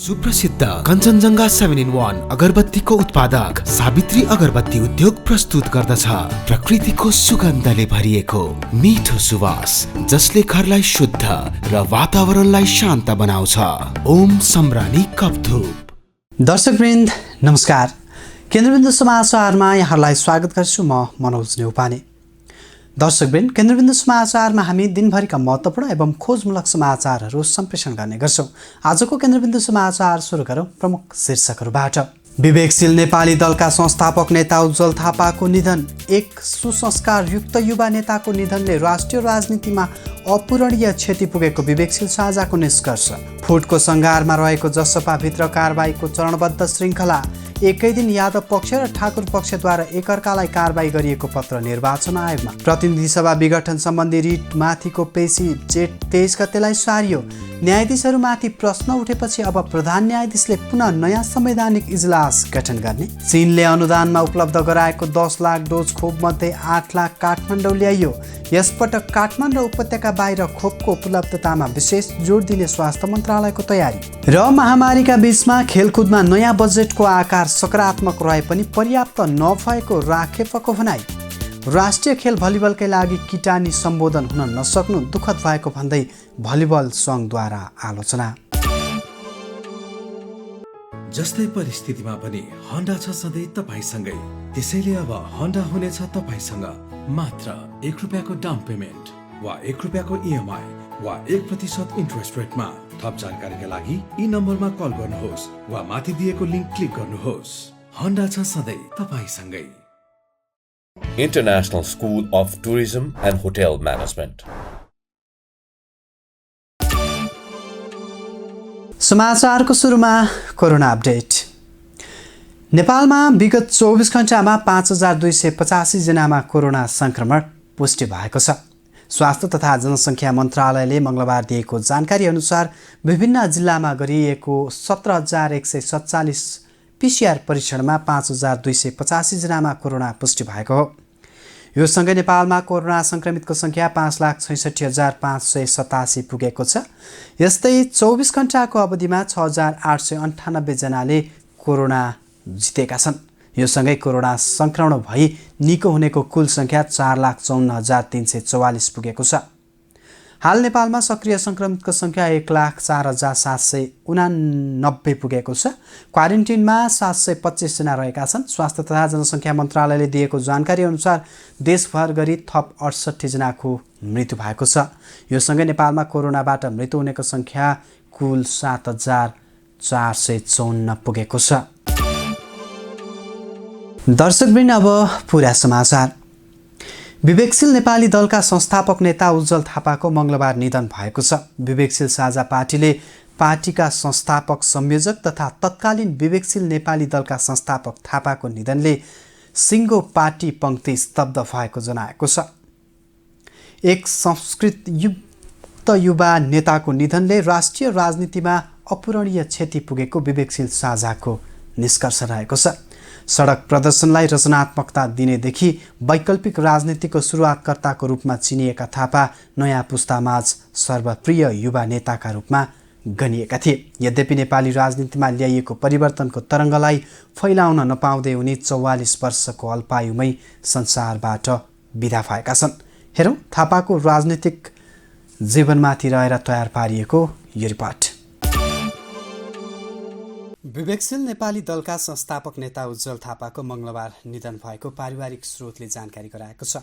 सुप्रसिद्ध कञ्चनजङ्घा 7-in-1 अगरबत्तीको उत्पादक सावित्री अगरबत्ती उद्योग प्रस्तुत गर्दछ प्रकृतिको सुगन्धले भरिएको मिठो सुवास जसले घरलाई शुद्ध र वातावरणलाई शान्त बनाउँछ। ओम सम्रानी कपधूप। दर्शकवृन्द नमस्कार। केन्द्रबिन्दु समाचारमा यहाँलाई स्वागत गर्छु। म मनोज नेउपाने। दर्शकवृन्द, केन्द्रबिन्दु समाचारमा हामी दिनभरिका महत्त्वपूर्ण एवं खोजमूलक समाचारहरू सम्प्रेषण गर्ने गर्छौँ। आजको केन्द्रबिन्दु समाचार सुरु गरौँ प्रमुख शीर्षकहरूबाट। विवेकशील नेपाली दलका संस्थापक नेता उज्जवल थापाको निधन। एक सुसंस्कारयुक्त युवा नेताको निधनले राष्ट्रिय राजनीतिमा अपूरणीय क्षति पुगेको विवेकशील साझाको निष्कर्ष। फुटको सङ्घारमा रहेको जसपाभित्र कारबाहीको चरणबद्ध श्रृङ्खला। एकै दिन यादव पक्ष र ठाकुर पक्षद्वारा एकअर्कालाई कारबाही गरिएको पत्र निर्वाचन आयोगमा। प्रतिनिधि सभा विघटन सम्बन्धी रिट माथिको पेशी जेठ 23 गतेलाई सारियो। न्यायाधीशहरूमाथि प्रश्न उठेपछि अब प्रधान न्यायाधीशले पुनः नयाँ संवैधानिक इजलास गठन गर्ने। चीनले अनुदानमा उपलब्ध गराएको 10 लाख डोज खोपमध्ये 8 लाख काठमाडौँ ल्याइयो। यसपटक काठमाडौँ उपत्यका बाहिर खोपको उपलब्धतामा विशेष जोड दिने स्वास्थ्य मन्त्रालयको तयारी। र महामारीका बीचमा खेलकुदमा नयाँ बजेटको आकार सकारात्मक रहे पनि पर्याप्त नभएको राखेपको भनाई। राष्ट्रिय खेल भलिबलकै लागि किटानी सम्बोधन हुन नसक्नु दुःखद भएको भन्दै भलिबल सङ्घद्वारा आलोचना। जस्तै परिस्थितिमा पनि होन्डा छ सधैँ तपाईसँगै। त्यसैले अब होन्डा हुनेछ तपाईसँग मात्र 1 रुपियाँको डाउन पेमेन्ट वा 1 रुपियाँको इएमआई वा 1% इन्ट्रेस्ट रेटमा। थप जानकारीका लागि यी नम्बरमा कल गर्नुहोस् वा माथि दिएको लिङ्क क्लिक गर्नुहोस्। होन्डा छ सधैँ तपाईसँगै। International School of Tourism and Hotel Management. समाचारको सुरुमा कोरोना अपडेट। नेपालमा विगत 24 घण्टामा 5285 जनामा कोरोना संक्रमण पुष्टि भएको छ। स्वास्थ्य तथा जनसङ्ख्या मन्त्रालयले मङ्गलबार दिएको जानकारी अनुसार विभिन्न जिल्लामा गरिएको 17147 PCR परीक्षणमा 5285 जनामा कोरोना पुष्टि भएको हो। यो सँगै नेपालमा कोरोना सङ्क्रमितको सङ्ख्या 5,66,587 पुगेको छ। यस्तै 24 घण्टाको अवधिमा 6,898 जनाले कोरोना जितेका छन्। यो सँगै कोरोना सङ्क्रमण भई निको हुनेको कुल सङ्ख्या 4,54,344 पुगेको छ। हाल नेपालमा सक्रिय सङ्क्रमितको सङ्ख्या 1,04,789 पुगेको छ। क्वारेन्टिनमा 725 जना रहेका छन्। स्वास्थ्य तथा जनसङ्ख्या मन्त्रालयले दिएको जानकारी अनुसार देशभर गरी थप 68 जनाको मृत्यु भएको छ। यो सँगै नेपालमा कोरोनाबाट मृत्यु हुनेको सङ्ख्या कुल 7,454 पुगेको छ। दर्शकवृन्द, अब पुरा समाचार। विवेकशील नेपाली दलका संस्थापक नेता उज्जवल थापाको मङ्गलबार निधन भएको छ। विवेकशील साझा पार्टीले पार्टीका संस्थापक संयोजक तथा तत्कालीन विवेकशील नेपाली दलका संस्थापक थापाको निधनले सिङ्गो पार्टी पङ्क्ति स्तब्ध भएको जनाएको छ। एक संस्कृतयुक्त युवा नेताको निधनले राष्ट्रिय राजनीतिमा अपूरणीय क्षति पुगेको विवेकशील साझाको निष्कर्ष रहेको छ। सडक प्रदर्शनलाई रचनात्मकता दिनेदेखि वैकल्पिक राजनीतिको सुरुवातकर्ताको रूपमा चिनिएका थापा नयाँ पुस्तामाझ सर्वप्रिय युवा नेताका रूपमा गनिएका थिए। यद्यपि नेपाली राजनीतिमा ल्याइएको परिवर्तनको तरङ्गलाई फैलाउन नपाउँदै उनी 44 वर्षको अल्पायुमै संसारबाट बिदा भएका छन्। हेरौँ थापाको राजनीतिक जीवनमाथि रहेर तयार पारिएको यो रिपोर्ट। विवेकशील नेपाली दलका संस्थापक नेता उज्जवल थापाको मङ्गलबार निधन भएको पारिवारिक स्रोतले जानकारी गराएको छ।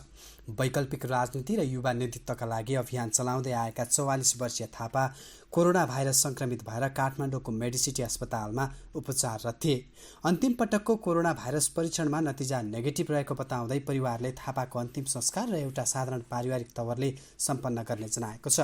वैकल्पिक राजनीति र युवा नेतृत्वका लागि अभियान चलाउँदै आएका 44 वर्षीय थापा कोरोना भाइरस सङ्क्रमित भएर काठमाडौँको मेडिसिटी अस्पतालमा उपचाररत थिए। अन्तिम पटकको कोरोना भाइरस परीक्षणमा नतिजा नेगेटिभ रहेको बताउँदै परिवारले थापाको अन्तिम संस्कार र एउटा साधारण पारिवारिक तवरले सम्पन्न गर्ने जनाएको छ।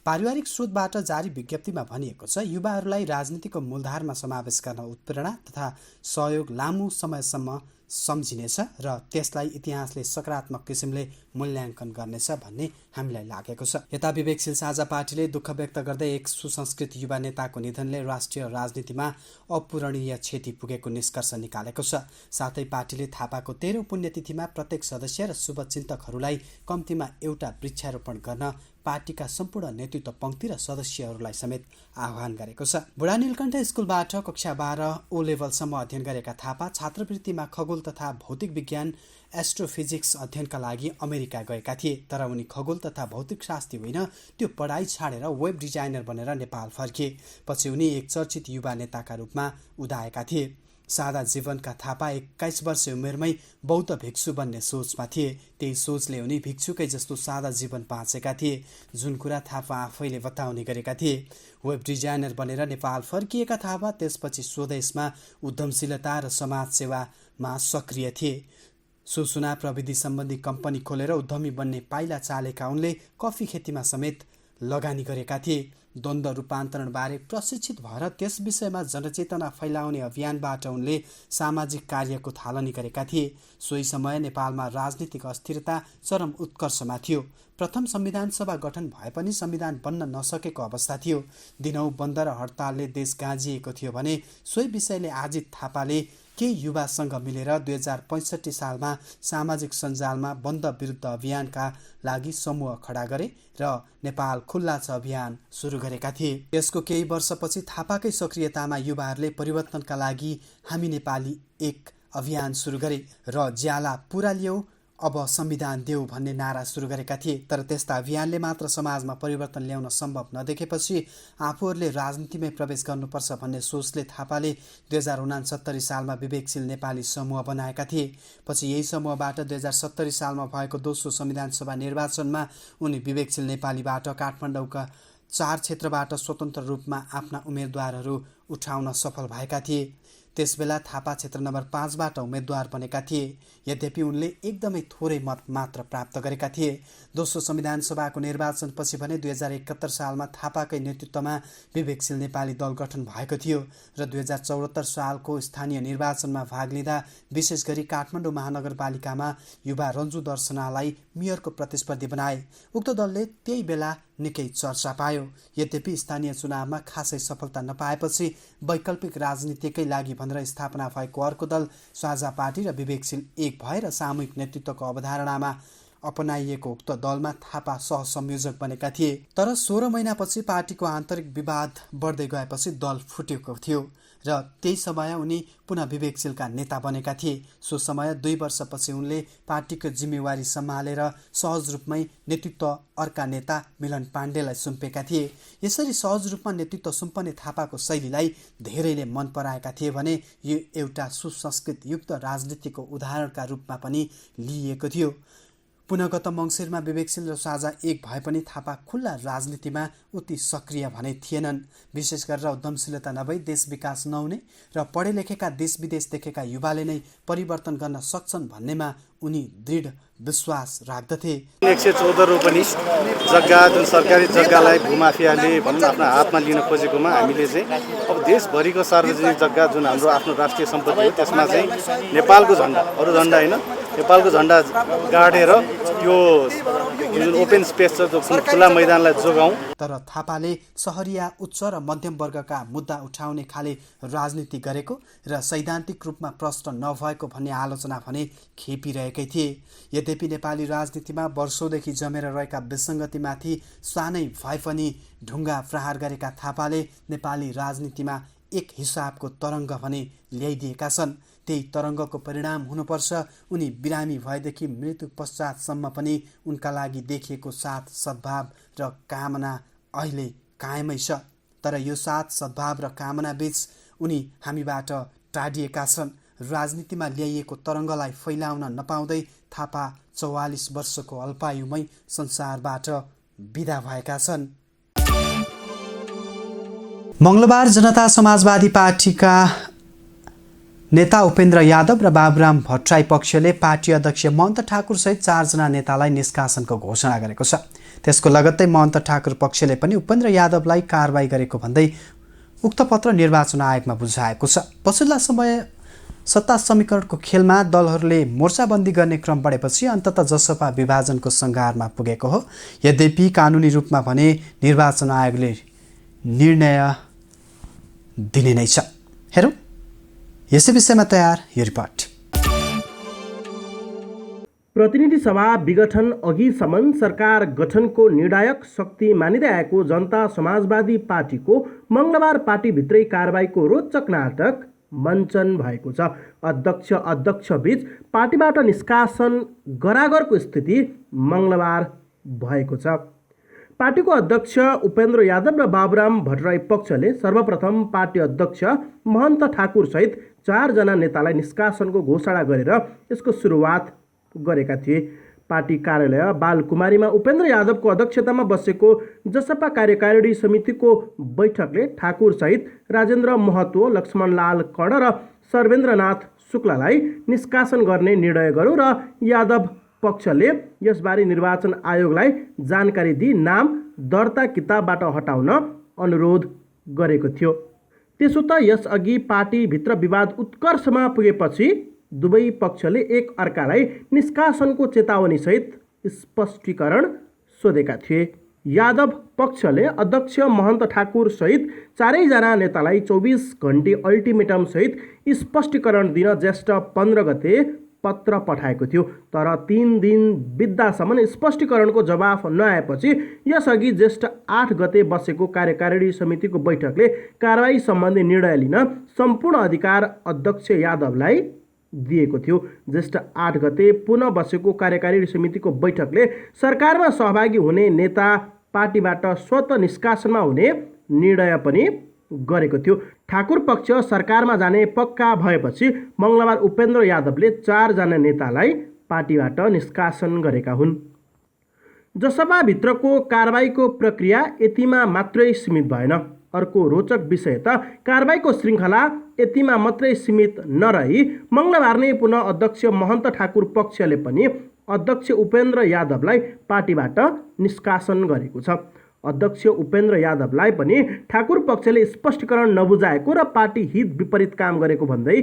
पारिवारिक स्रोतबाट जारी विज्ञप्तिमा भनिएको छ, युवाहरूलाई राजनीतिको मूलधारमा समावेश गर्न उत्प्रेरणा तथा सहयोग लामो समयसम्म सम्झिनेछ र त्यसलाई इतिहासले सकारात्मक किसिमले मूल्याङ्कन गर्नेछ भन्ने हामीलाई लागेको छ। यता विवेकशील साझा पार्टीले दुःख व्यक्त गर्दै एक सुसंस्कृत युवा नेताको निधनले राष्ट्रिय राजनीतिमा अपूरणीय क्षति पुगेको निष्कर्ष निकालेको छ। साथै पार्टीले थापाको 13औं पुण्यतिथिमा प्रत्येक सदस्य र शुभचिन्तकहरूलाई कम्तीमा एउटा वृक्षारोपण गर्न पार्टीका सम्पूर्ण नेतृत्व पङ्क्ति र सदस्यहरूलाई समेत आह्वान गरेको छ। बुढा नीलकण्ठ स्कुलबाट कक्षा 12 ओ लेभलसम्म अध्ययन गरेका थापा छात्रवृत्तिमा खगोल तथा भौतिक विज्ञान एस्ट्रोफिजिक्स अध्ययनका लागि अमेरिका गएका थिए। तर उनी खगोल तथा भौतिक शास्त्री होइन, त्यो पढाइ छाडेर वेब डिजाइनर बनेर नेपाल फर्किए। पछि उनी एक चर्चित युवा नेताका रूपमा उदाएका थिए। सादा जीवनका थापा 21 वर्ष उमेरमै बौद्ध भिक्षु बन्ने सोचमा थिए। त्यही सोचले उनी भिक्षुकै जस्तो सादा जीवन बाँचेका थिए, जुन कुरा थापा आफैले बताउने गरेका थिए। वेब डिजाइनर बनेर नेपाल फर्किएका थापा त्यसपछि स्वदेशमा उद्यमशीलता र समाजसेवामा सक्रिय थिए। सूचना प्रविधि सम्बन्धी कम्पनी खोलेर उद्यमी बन्ने पाइला चालेका उनले कफी खेतीमा समेत लगानी गरेका थिए। द्वन्द्व रूपान्तरणबारे प्रशिक्षित भएर त्यस विषयमा जनचेतना फैलाउने अभियानबाट उनले सामाजिक कार्यको थालनी गरेका थिए। सोही समय नेपालमा राजनीतिक अस्थिरता चरम उत्कर्षमा थियो। प्रथम संविधान सभा गठन भए पनि संविधान बन्न नसकेको अवस्था थियो। दिनौँ बन्द र हडतालले देश गाँजिएको थियो भने सोही विषयले आजित थापाले केही युवासँग मिलेर 2065 सालमा सामाजिक सञ्जालमा बन्द विरुद्ध अभियानका लागि समूह खडा गरे र नेपाल खुल्ला छ अभियान सुरु गरेका थिए। यसको केही वर्षपछि थापाकै सक्रियतामा युवाहरूले परिवर्तनका लागि हामी नेपाली एक अभियान सुरु गरे र ज्याला पुरा ल्याऊ अब संविधान देऊ भन्ने नारा सुरु गरेका थिए। तर त्यस्ता अभियानले मात्र समाजमा परिवर्तन ल्याउन सम्भव नदेखेपछि आफूहरूले राजनीतिमै प्रवेश गर्नुपर्छ भन्ने सोचले थापाले 2069 सालमा विवेकशील नेपाली समूह बनाएका थिए। पछि यही समूहबाट 2070 सालमा भएको दोस्रो संविधान सभा निर्वाचनमा उनी विवेकशील नेपालीबाट काठमाडौँका 4 क्षेत्रबाट स्वतन्त्र रूपमा आफ्ना उम्मेदवारहरू उठाउन सफल भएका थिए। त्यसबेला थापा क्षेत्र नम्बर 5बाट उम्मेदवार बनेका थिए। यद्यपि उनले एकदमै थोरै मत मात्र प्राप्त गरेका थिए। दोस्रो संविधान सभाको निर्वाचनपछि भने 2071 सालमा थापाकै नेतृत्वमा विवेकशील नेपाली दल गठन भएको थियो र 2074 सालको स्थानीय निर्वाचनमा भाग लिँदा विशेष गरी काठमाडौँ महानगरपालिकामा युवा रन्जु दर्शनालाई मेयरको प्रतिस्पर्धी बनाए। उक्त दलले त्यही बेला निकै चर्चा पायो। यद्यपि स्थानीय चुनावमा खासै सफलता नपाएपछि वैकल्पिक राजनीतिकै लागि भनेर स्थापना भएको अर्को दल साझा पार्टी र विवेकशील एक भएर सामूहिक नेतृत्वको अवधारणामा अपनाइएको उक्त दलमा थापा सहसंयोजक बनेका थिए। तर 16 महिनापछि पार्टीको आन्तरिक विवाद बढ्दै गएपछि दल फुटेको थियो र त्यही समय उनी पुनः विवेकशीलका नेता बनेका थिए। सो समय 2 वर्षपछि उनले पार्टीको जिम्मेवारी सम्हालेर सहज रूपमै नेतृत्व अर्का नेता मिलन पाण्डेलाई सुम्पेका थिए। यसरी सहज रूपमा नेतृत्व सुम्पने थापाको शैलीलाई धेरैले मन पराएका थिए भने यो एउटा सुसंस्कृत युक्त राजनीतिको उदाहरणका रूपमा पनि लिइएको थियो। पुनः गत मङ्सिरमा विवेकशील र साझा एक भए पनि थापा खुल्ला राजनीतिमा उति सक्रिय भने थिएनन्। विशेष गरेर उद्यमशीलता नभई देश विकास नहुने र पढे लेखेका देश विदेश देखेका युवाले नै परिवर्तन गर्न सक्छन् भन्नेमा उनी दृढ विश्वास राख्दथे। 114 रोपनी जग्गा जुन सरकारी जग्गालाई भूमाफियाले भनौँ आफ्नो हातमा लिन खोजेकोमा हामीले चाहिँ अब देशभरिको सार्वजनिक जग्गा जुन हाम्रो आफ्नो राष्ट्रिय सम्पत्ति हो त्यसमा चाहिँ नेपालको झन्डा, अरू झन्डा होइन, नेपालको झन्डा गाडेर त्यो जुन ओपन स्पेस छ जो खुला मैदानलाई जोगाउँ। तर थापाले सहरिया उच्च र मध्यम वर्गका मुद्दा उठाउने खाले राजनीति गरेको र सैद्धान्तिक रूपमा प्रश्न नभएको भन्ने आलोचना भने खेपिरहेकै थिए। यद्यपि नेपाली राजनीतिमा वर्षौँदेखि जमेर रहेका विसङ्गतिमाथि सानै भए पनि ढुङ्गा प्रहार गरेका थापाले नेपाली राजनीतिमा एक हिसाबको तरङ्ग भने ल्याइदिएका छन्। त्यही तरङ्गको परिणाम हुनुपर्छ। उनी बिरामी भएदेखि मृत्यु पश्चातसम्म पनि उनका लागि देखिएको साथ सद्भाव र कामना अहिले कायमै छ। तर यो साथ सद्भाव र कामना बीच उनी हामीबाट टाढिएका छन्। राजनीतिमा ल्याइएको तरङ्गलाई फैलाउन नपाउँदै थापा 44 वर्षको अल्पायुमै संसारबाट बिदा भएका छन्। मङ्गलबार जनता समाजवादी पार्टीका नेता उपेन्द्र यादव र बाबुराम भट्टराई पक्षले पार्टी अध्यक्ष महन्त ठाकुरसहित 4 जना नेतालाई निष्कासनको घोषणा गरेको छ। त्यसको लगत्तै महन्त ठाकुर पक्षले पनि उपेन्द्र यादवलाई कारबाही गरेको भन्दै उक्त पत्र निर्वाचन आयोगमा बुझाएको छ। पछिल्ला समय सत्ता समीकरणको खेलमा दलहरूले मोर्चाबन्दी गर्ने क्रम बढेपछि अन्ततः जसपा विभाजनको सङ्घारमा पुगेको हो। यद्यपि कानुनी रूपमा भने निर्वाचन आयोगले निर्णय दिने नै छ। हेरौँ यसै विषयमा तयार यो रिपोर्ट। प्रतिनिधि सभा विघटन अघिसम्म सरकार गठनको निर्णायक शक्ति मानिँदै आएको जनता समाजवादी पार्टीको मङ्गलबार पार्टीभित्रै कारबाहीको रोचक नाटक मञ्चन भएको छ। अध्यक्ष बीच पार्टीबाट निष्कासन गरागरको स्थिति मङ्गलबार भएको छ। पार्टीको अध्यक्ष उपेन्द्र यादव र बाबुराम भट्टराई पक्षले सर्वप्रथम पार्टी अध्यक्ष महन्त ठाकुर सहित 4 जना नेतालाई निष्कासनको घोषणा गरेर यसको सुरुवात गरेका थिए। पार्टी कार्यालय बालकुमारीमा उपेन्द्र यादवको अध्यक्षतामा बसेको जसपा कार्यकारिणी समितिको बैठकले ठाकुर सहित राजेन्द्र महतो, लक्ष्मणलाल कर्ण र सर्वेन्द्रनाथ शुक्लालाई निष्कासन गर्ने निर्णय गर्यो र यादव पक्षले यसबारे निर्वाचन आयोगलाई जानकारी दिई नाम दर्ता किताबबाट हटाउन अनुरोध गरेको थियो। त्यसो त यसअघि पार्टीभित्र विवाद उत्कर्षमा पुगेपछि दुवै पक्षले एक अर्कालाई निष्कासनको चेतावनीसहित स्पष्टीकरण सोधेका थिए। यादव पक्षले अध्यक्ष महन्त ठाकुर सहित 4 जना नेतालाई 24 घण्टे अल्टिमेटमसहित स्पष्टीकरण दिन ज्येष्ठ 15 गते पत्र पठाएको थियो। तर 3 दिन बित्दासम्म स्पष्टीकरणको जवाफ नआएपछि यसअघि ज्येष्ठ 8 गते बसेको कार्यकारिणी समितिको बैठकले कारबाही सम्बन्धी निर्णय लिन सम्पूर्ण अधिकार अध्यक्ष यादवलाई दिएको थियो। ज्येष्ठ 8 गते पुनः बसेको कार्यकारिणी समितिको बैठकले सरकारमा सहभागी हुने नेता पार्टीबाट स्वतः निष्कासनमा हुने निर्णय पनि गरेको थियो। ठाकुर पक्ष सरकारमा जाने पक्का भएपछि मङ्गलबार उपेन्द्र यादवले 4 जना नेतालाई पार्टीबाट निष्कासन गरेका हुन्। जसपाभित्रको कारबाहीको प्रक्रिया यतिमा मात्रै सीमित भएन। अर्को रोचक विषय त कारबाहीको श्रृङ्खला यतिमा मात्रै सीमित नरही मङ्गलबार नै पुनः अध्यक्ष महन्त ठाकुर पक्षले पनि अध्यक्ष उपेन्द्र यादवलाई पार्टीबाट निष्कासन गरेको छ। अध्यक्ष उपेन्द्र यादवलाई पनि ठाकुर पक्षले स्पष्टीकरण नबुझाएको र पार्टी हित विपरीत काम गरेको भन्दै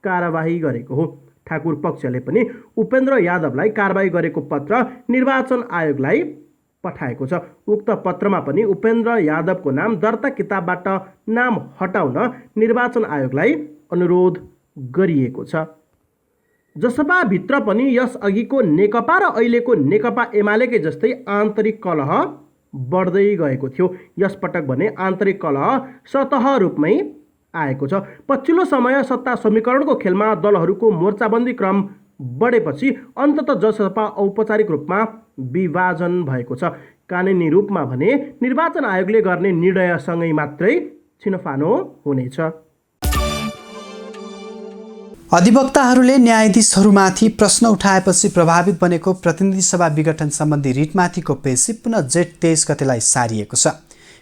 कारबाही गरेको हो। ठाकुर पक्षले पनि उपेन्द्र यादवलाई कारबाही गरेको पत्र निर्वाचन आयोगलाई पठाएको छ। उक्त पत्रमा पनि उपेन्द्र यादवको नाम दर्ता किताबबाट नाम हटाउन निर्वाचन आयोगलाई अनुरोध गरिएको छ। जसपाभित्र पनि यसअघिको नेकपा र अहिलेको नेकपा एमालेकै जस्तै आन्तरिक कलह बढ्दै गएको थियो। यसपटक भने आन्तरिक कलह सतह रूपमै आएको छ। पछिल्लो समय सत्ता समीकरणको खेलमा दलहरूको मोर्चाबन्दी क्रम बढेपछि अन्ततः जसपा औपचारिक रूपमा विभाजन भएको छ। कानुनी रूपमा भने निर्वाचन आयोगले गर्ने निर्णयसँगै मात्रै छिनफानो हुनेछ। अधिवक्ताहरूले न्यायाधीशहरूमाथि प्रश्न उठाएपछि प्रभावित बनेको प्रतिनिधि सभा विघटन सम्बन्धी रिटमाथिको पेशी पुनः जेठ 23 गतेलाई सारिएको छ।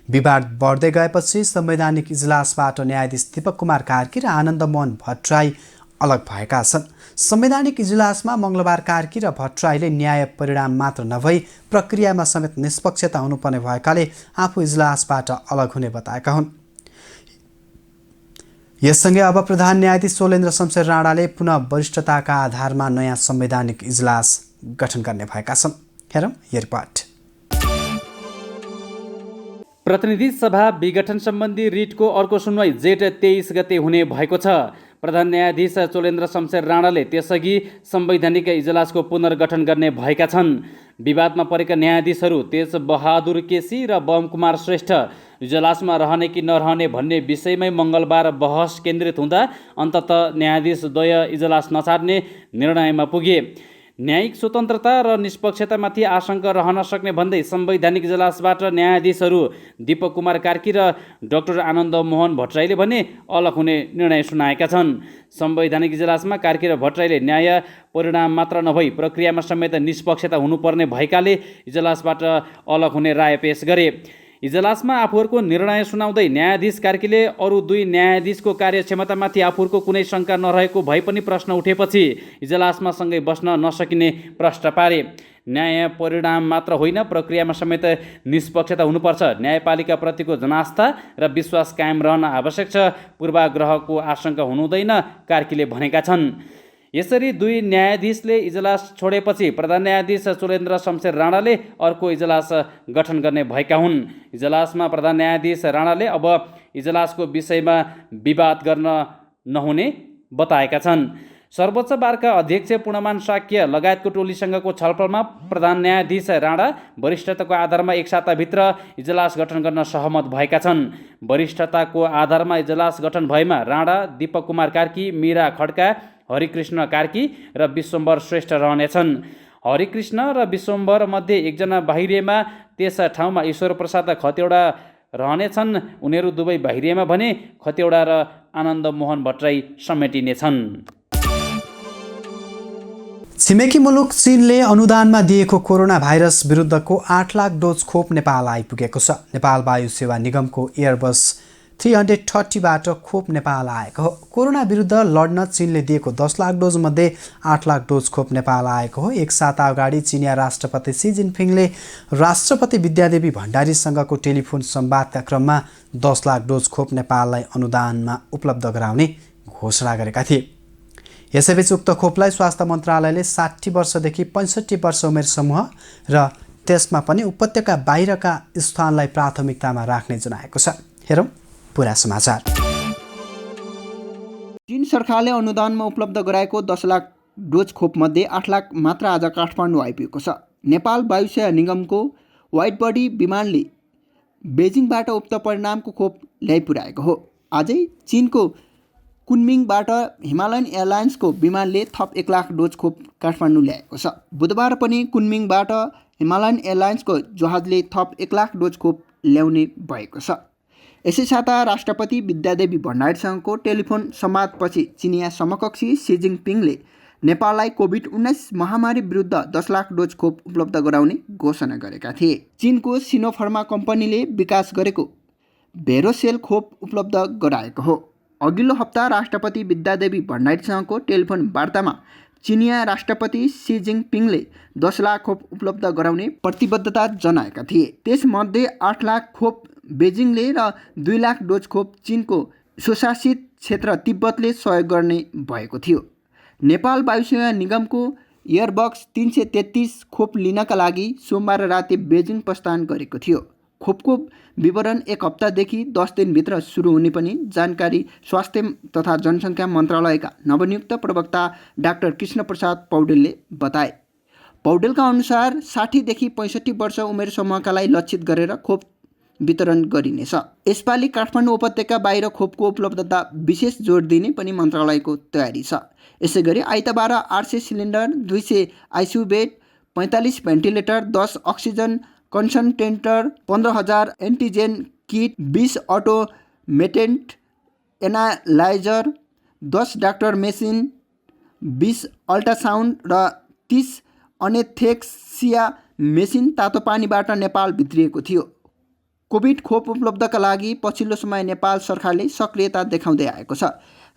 विवाद बढ्दै गएपछि संवैधानिक इजलासबाट न्यायाधीश दीपक कुमार कार्की र आनन्द मोहन भट्टराई अलग भएका छन्। संवैधानिक इजलासमा मङ्गलबार कार्की र भट्टराईले न्याय परिणाम मात्र नभई प्रक्रियामा समेत निष्पक्षता हुनुपर्ने भएकाले आफू इजलासबाट अलग हुने बताएका हुन्। यससँगै अब प्रधान न्यायाधीश सोलेन्द्र शमशेर राणाले पुनः वरिष्ठताका आधारमा नयाँ संवैधानिक इजलास गठन गर्ने भएका छन्। हेरौँ यो रिपोर्ट। प्रतिनिधि सभा विघटन सम्बन्धी रिटको अर्को सुनवाई जेठ 23 गते हुने भएको छ। प्रधान न्यायाधीश सोलेन्द्र शमशेर राणाले त्यसअघि संवैधानिक इजलासको पुनर्गठन गर्ने भएका छन्। विवादमा परेका न्यायाधीशहरू तेज बहादुर केसी र बम कुमार श्रेष्ठ इजलासमा रहने कि नरहने भन्ने विषयमै मङ्गलबार बहस केन्द्रित हुँदा अन्ततः न्यायाधीश द्वय इजलास नछाड्ने निर्णयमा पुगे। न्यायिक स्वतन्त्रता र निष्पक्षतामाथि आशंका रहन सक्ने भन्दै संवैधानिक इजलासबाट न्यायाधीशहरू दीपक कुमार कार्की र डाक्टर आनन्द मोहन भट्टराईले भने अलग हुने निर्णय सुनाएका छन्। संवैधानिक इजलासमा कार्की र भट्टराईले न्याय परिणाम मात्र नभई प्रक्रियामा समेत निष्पक्षता हुनुपर्ने भएकाले इजलासबाट अलग हुने राय पेश गरे। इजलासमा आफूहरूको निर्णय सुनाउँदै न्यायाधीश कार्कीले अरू 2 न्यायाधीशको कार्यक्षमतामाथि आफूहरूको कुनै शङ्का नरहेको भए पनि प्रश्न उठेपछि इजलासमा सँगै बस्न नसकिने प्रश्न पारे। न्याय परिणाम मात्र होइन प्रक्रियामा समेत निष्पक्षता हुनुपर्छ। न्यायपालिकाप्रतिको जनास्था र विश्वास कायम रहन आवश्यक छ। पूर्वाग्रहको आशंका हुनुहुँदैन कार्कीले भनेका छन्। यसरी 2 न्यायाधीशले इजलास छोडेपछि प्रधान न्यायाधीश सोलेन्द्र शमशेर राणाले अर्को इजलास गठन गर्ने भएका हुन्। इजलासमा प्रधान न्यायाधीश राणाले अब इजलासको विषयमा विवाद गर्न नहुने बताएका छन्। सर्वोच्च बारका अध्यक्ष पूर्णमान शाक्य लगायतको टोलीसँगको छलफलमा प्रधान न्यायाधीश राणा वरिष्ठताको आधारमा एक साताभित्र इजलास गठन गर्न सहमत भएका छन्। वरिष्ठताको आधारमा इजलास गठन भएमा राणा, दीपक कुमार कार्की, मीरा खड्का, हरिकृष्ण कार्की र विश्वम्भर श्रेष्ठ रहनेछन्। हरिकृष्ण र विश्वम्भर मध्ये एकजना बाहिरिएमा त्यस ठाउँमा ईश्वर प्रसाद खतिवडा रहनेछन्। उनीहरू दुवै बाहिरिएमा भने खतिवडा र आनन्द मोहन भट्टराई समेटिनेछन्। छिमेकी मुलुक चीनले अनुदानमा दिएको कोरोना भाइरस विरुद्धको 8 लाख डोज खोप नेपाल आइपुगेको छ। नेपाल वायु सेवा निगमको एयरबस 330बाट खोप नेपाल आएको हो। कोरोना विरुद्ध लड्न चीनले दिएको 10 लाख डोज मध्ये 8 लाख डोज खोप नेपाल आएको हो। एक साता अगाडि चिनिया राष्ट्रपति सी जिनपिङले राष्ट्रपति विद्यादेवी भण्डारीसँगको टेलिफोन संवादका क्रममा 10 लाख डोज खोप नेपाललाई अनुदानमा उपलब्ध गराउने घोषणा गरेका थिए। यसैबीच उक्त खोपलाई स्वास्थ्य मन्त्रालयले 60 वर्षदेखि 65 वर्ष उमेर समूह र त्यसमा पनि उपत्यका बाहिरका स्थानलाई प्राथमिकतामा राख्ने जनाएको छ। हेरौँ पुरा समाचार। चीन सरकारले अनुदानमा उपलब्ध गराएको 10 लाख डोज खोपमध्ये 8 लाख मात्र आज काठमाडौँ आइपुगेको छ। नेपाल वायुसेवा निगमको वाइड बडी विमानले बेजिङबाट उक्त परिणामको खोप ल्याइपुर्याएको हो। आजै चीनको कुनमिङबाट हिमालयन एयरलाइन्सको विमानले थप 1 लाख डोज खोप काठमाडौँ ल्याएको छ। बुधबार पनि कुनमिङबाट हिमालयन एयरलाइन्सको जहाजले थप 1 लाख डोज खोप ल्याउने भएको छ। यसै साता राष्ट्रपति विद्यादेवी भण्डारीसँगको टेलिफोन संवादपछि चिनिया समकक्षी सी जिनपिङले नेपाललाई कोभिड-19 महामारी विरुद्ध 10 लाख डोज खोप उपलब्ध गराउने घोषणा गरेका थिए। चीनको सिनोफार्मा कम्पनीले विकास गरेको भेरोसेल खोप उपलब्ध गराएको हो। अघिल्लो हप्ता राष्ट्रपति विद्यादेवी भण्डारीसँगको टेलिफोन वार्तामा चिनिया राष्ट्रपति सी जिनपिङले 10 लाख खोप उपलब्ध गराउने प्रतिबद्धता जनाएका थिए। त्यसमध्ये 8 लाख खोप बेजिङले र 2 लाख डोज खोप चीनको स्वशासित क्षेत्र तिब्बतले सहयोग गर्ने भएको थियो। नेपाल वायुसेवा निगमको एयरबक्स 333 खोप लिनका लागि सोमबार राति बेजिङ प्रस्थान गरेको थियो। खोपको विवरण 1 हप्तादेखि 10 दिनभित्र सुरु हुने पनि जानकारी स्वास्थ्य तथा जनसङ्ख्या मन्त्रालयका नवनियुक्त प्रवक्ता डाक्टर कृष्णप्रसाद पौडेलले बताए। पौडेलका अनुसार 60 देखि 65 वर्ष उमेर समूहकालाई लक्षित गरेर खोप वितरण गरिनेछ। यसपालि काठमाडौँ उपत्यका बाहिर खोपको उपलब्धता विशेष जोड दिने पनि मन्त्रालयको तयारी छ। यसैगरी आइतबार 800 cylinder, 200 ICU bed, 45 ventilator, 10 oxygen concentrator, 15,000 antigen kit, 20 automated analyser, 10 doctor machine, 20 ultrasound र 30 अनेस्थेसिया मेसिन तातो पानीबाट नेपाल भित्रिएको थियो। कोभिड खोप उपलब्धका लागि पछिल्लो समय नेपाल सरकारले सक्रियता देखाउँदै आएको छ,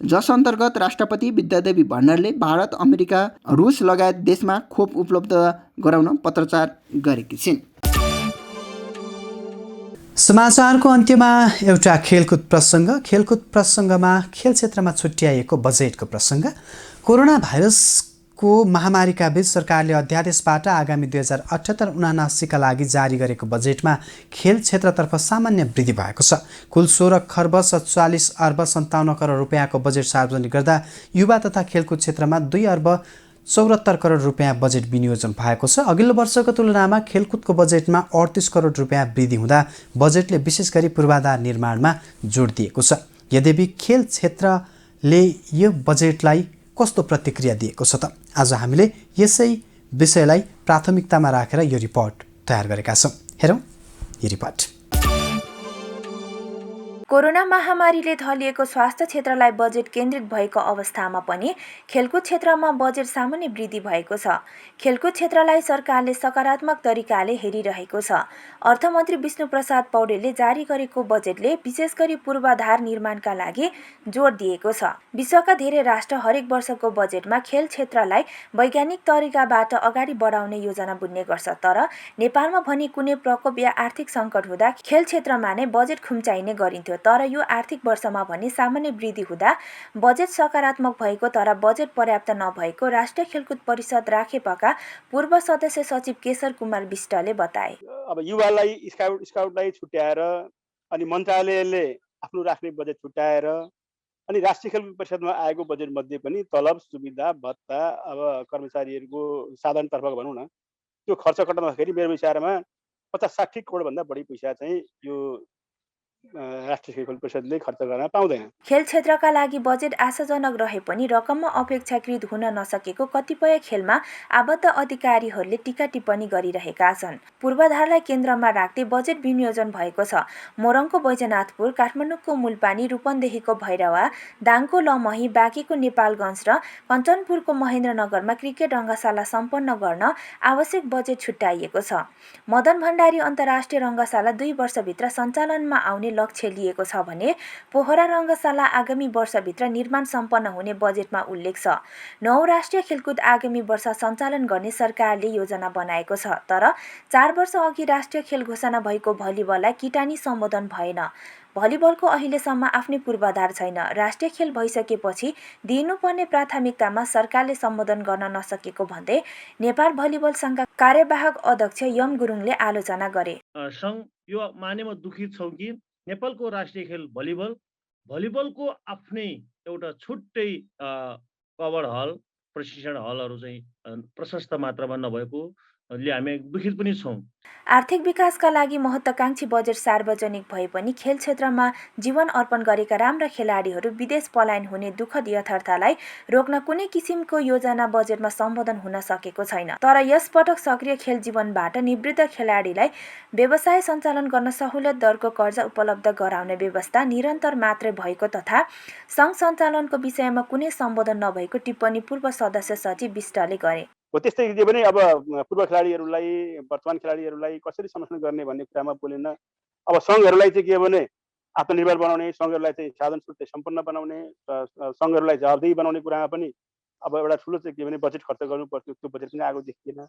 जस अन्तर्गत राष्ट्रपति विद्यादेवी भण्डारीले भारत, अमेरिका, रुस लगायत देशमा खोप उपलब्ध गराउन पत्राचार गरेकी छिन्। समाचारको अन्त्यमा एउटा खेलकुद प्रसङ्ग। खेलकुद प्रसङ्गमा खेल क्षेत्रमा छुट्याइएको बजेटको प्रसङ्ग। कोरोना भाइरसको महामारीका बीच सरकारले अध्यादेशबाट आगामी 2078-79 का लागि जारी गरेको बजेटमा खेल क्षेत्रतर्फ सामान्य वृद्धि भएको छ। कुल 16 खर्ब 47 अर्ब 57 करोड रुपियाँको बजेट सार्वजनिक गर्दा युवा तथा खेलकुद क्षेत्रमा 2 अर्ब 74 करोड रुपियाँ बजेट विनियोजन भएको छ। अघिल्लो वर्षको तुलनामा खेलकुदको बजेटमा 38 करोड रुपियाँ वृद्धि हुँदा बजेटले विशेष गरी पूर्वाधार निर्माणमा जोड दिएको छ। यद्यपि खेल क्षेत्रले यो बजेटलाई कस्तो प्रतिक्रिया दिएको छ त? आज हामीले यसै विषयलाई प्राथमिकतामा राखेर यो रिपोर्ट तयार गरेका छौँ। हेरौँ यो रिपोर्ट। कोरोना महामारीले थलिएको स्वास्थ्य क्षेत्रलाई बजेट केन्द्रित भएको अवस्थामा पनि खेलकुद क्षेत्रमा बजेट सामान्य वृद्धि भएको छ। खेलकुद क्षेत्रलाई सरकारले सकारात्मक तरिकाले हेरिरहेको छ। अर्थमन्त्री विष्णु प्रसाद पौडेलले जारी गरेको बजेटले विशेष गरी पूर्वाधार निर्माणका लागि जोड दिएको छ। विश्वका धेरै राष्ट्र हरेक वर्षको बजेटमा खेल क्षेत्रलाई वैज्ञानिक तरिकाबाट अगाडि बढाउने योजना बुन्ने गर्छ, तर नेपालमा भने कुनै प्रकोप या आर्थिक सङ्कट हुँदा खेल क्षेत्रमा नै बजेट खुम्चाइने गरिन्थ्यो। तर यो आर्थिक वर्षमा भने सामान्य वृद्धि हुँदा बजेट सकारात्मक भएको तर बजेट पर्याप्त नभएको राष्ट्रिय खेलकुद परिषद राखेपका पूर्व सदस्य सचिव केशर कुमार विष्टले बताए। अब युवालाई स्काउटलाई छुट्याएर अनि मन्त्रालयले आफ्नो राख्ने बजेट छुट्याएर अनि राष्ट्रिय खेलकुद परिषदमा आएको बजेट मध्ये पनि तलब सुविधा भत्ता अब कर्मचारीहरूको साधनतर्फको भनौँ न त्यो खर्च कटाउँदाखेरि मेरो विचारमा 50-60 करोडभन्दा बढी पैसा चाहिँ यो राष्ट्रिय खेलकुद परिषदले खर्च गर्न पाउँदैन। खेल क्षेत्रका लागि बजेट आशाजनक रहे पनि रकममा अपेक्षाकृत हुन नसकेको कतिपय खेलमा आबद्ध अधिकारीहरूले टीका टिप्पणी गरिरहेका छन्। पूर्वाधारलाई केन्द्रमा राख्दै बजेट विनियोजन भएको छ। मोरङको बैजनाथपुर, काठमाडौँको मूलपानी, रूपन्देहीको भैरवा, दाङको लमही, बाँकीको नेपालगञ्ज र कञ्चनपुरको महेन्द्रनगरमा क्रिकेट रङ्गशाला सम्पन्न गर्न आवश्यक बजेट छुट्याइएको छ। मदन भण्डारी अन्तर्राष्ट्रिय रङ्गशाला 2 वर्षभित्र सञ्चालनमा आउने लक्ष्य लिएको छ भने पोखरा रङ्गशाला आगामी वर्षभित्र निर्माण सम्पन्न हुने बजेटमा उल्लेख छ। 9 राष्ट्रिय खेलकुद आगामी वर्ष सञ्चालन गर्ने सरकारले योजना बनाएको छ। तर 4 वर्ष अघि राष्ट्रिय खेल घोषणा भएको भलिबललाई किटानी सम्बोधन भएन। भलिबलको अहिलेसम्म आफ्नै पूर्वाधार छैन। राष्ट्रिय खेल भइसकेपछि दिनुपर्ने प्राथमिकतामा सरकारले सम्बोधन गर्न नसकेको भन्दै नेपाल भलिबल सङ्घका कार्यवाहक अध्यक्ष यम गुरुङले आलोचना गरे। सङ्घ यो मानेमा दुखित छौँ कि नेपालको राष्ट्रिय खेल भलिबलको आफ्नै एउटा छुट्टै कभर हल, प्रशिक्षण हलहरू चाहिँ प्रशस्त मात्रामा नभएकोले हामी दुखित पनि छौँ। आर्थिक विकासका लागि महत्त्वाकांक्षी बजेट सार्वजनिक भए पनि खेल क्षेत्रमा जीवन अर्पण गरेका राम्रा खेलाडीहरू विदेश पलायन हुने दुःखद यथार्थलाई रोक्न कुनै किसिमको योजना बजेटमा सम्बोधन हुन सकेको छैन। तर यसपटक सक्रिय खेल जीवनबाट निवृत्त खेलाडीलाई व्यवसाय सञ्चालन गर्न सहुलियत दरको कर्जा उपलब्ध गराउने व्यवस्था निरन्तर मात्रै भएको तथा सङ्घ सञ्चालनको विषयमा कुनै सम्बोधन नभएको टिप्पणी पूर्व सदस्य सचिव विष्टले गरे। हो त्यस्तै के भने अब पूर्व खेलाडीहरूलाई वर्तमान खेलाडीहरूलाई कसरी संरक्षण गर्ने भन्ने कुरामा बोलेन। अब सङ्घहरूलाई चाहिँ के भने आत्मनिर्भर बनाउने, सङ्घहरूलाई चाहिँ साधन स्रोत सम्पन्न बनाउने, सङ्घहरूलाई जवाबदेही बनाउने कुरामा पनि अब एउटा ठुलो चाहिँ के भने बजेट खर्च गर्नुपर्छ। त्यो बजेट पनि आएको देखिएन।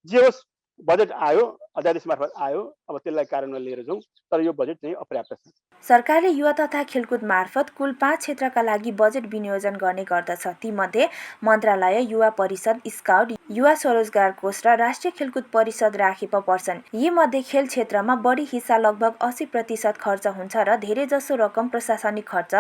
जे होस् बजेट आयो, अध्यादेश मार्फत आयो, अब त्यसलाई कार्यान्वयन लिएर जाउँ। तर यो बजेट चाहिँ अपर्याप्त छ। सरकारले युवा तथा खेलकुद मार्फत कुल 5 क्षेत्रका लागि बजेट विनियोजन गर्ने गर्दछ। तीमध्ये मन्त्रालय, युवा परिषद, स्काउट, युवा स्वरोजगार कोष र राष्ट्रिय खेलकुद परिषद राखेप पर्छन्। यी मध्ये खेल क्षेत्रमा बढी हिस्सा लगभग 80% खर्च हुन्छ र धेरै जसो रकम प्रशासनिक खर्च,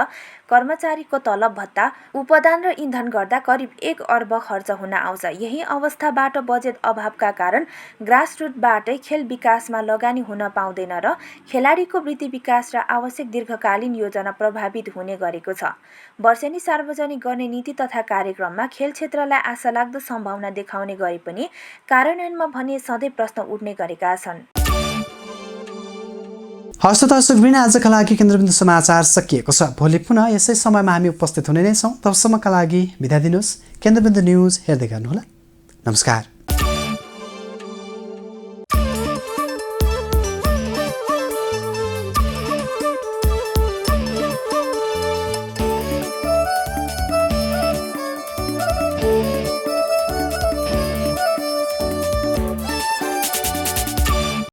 कर्मचारीको तलब भत्ता, उपदान र इन्धन गर्दा करिब 1 अर्ब खर्च हुन आउँछ। यही अवस्थाबाट बजेट अभावका कारण ग्रासरुटबाटै खेल विकासमा लगानी हुन पाउँदैन र खेलाडीको वृत्ति विकास र आवश्यक दीर्घकालीन योजना प्रभावित हुने गरेको छ। वर्षेनी सार्वजनिक गर्ने नीति तथा कार्यक्रममा खेल क्षेत्रलाई आशालाग्दो सम्भावना देखाउने गरे पनि कार्यान्वयनमा भने सधैँ प्रश्न उठ्ने गरेका छन्। हस्त दर्शकवृन्द, आजका लागि केन्द्रबिन्दु समाचार सकिएको छ। भोलि पुनः यसै समयमा हामी उपस्थित हुने नै छौँ। तबसम्मका लागि बिदा दिनुहोस्। केन्द्रबिन्दु न्युज हेर्दै गर्नुहोला। नमस्कार।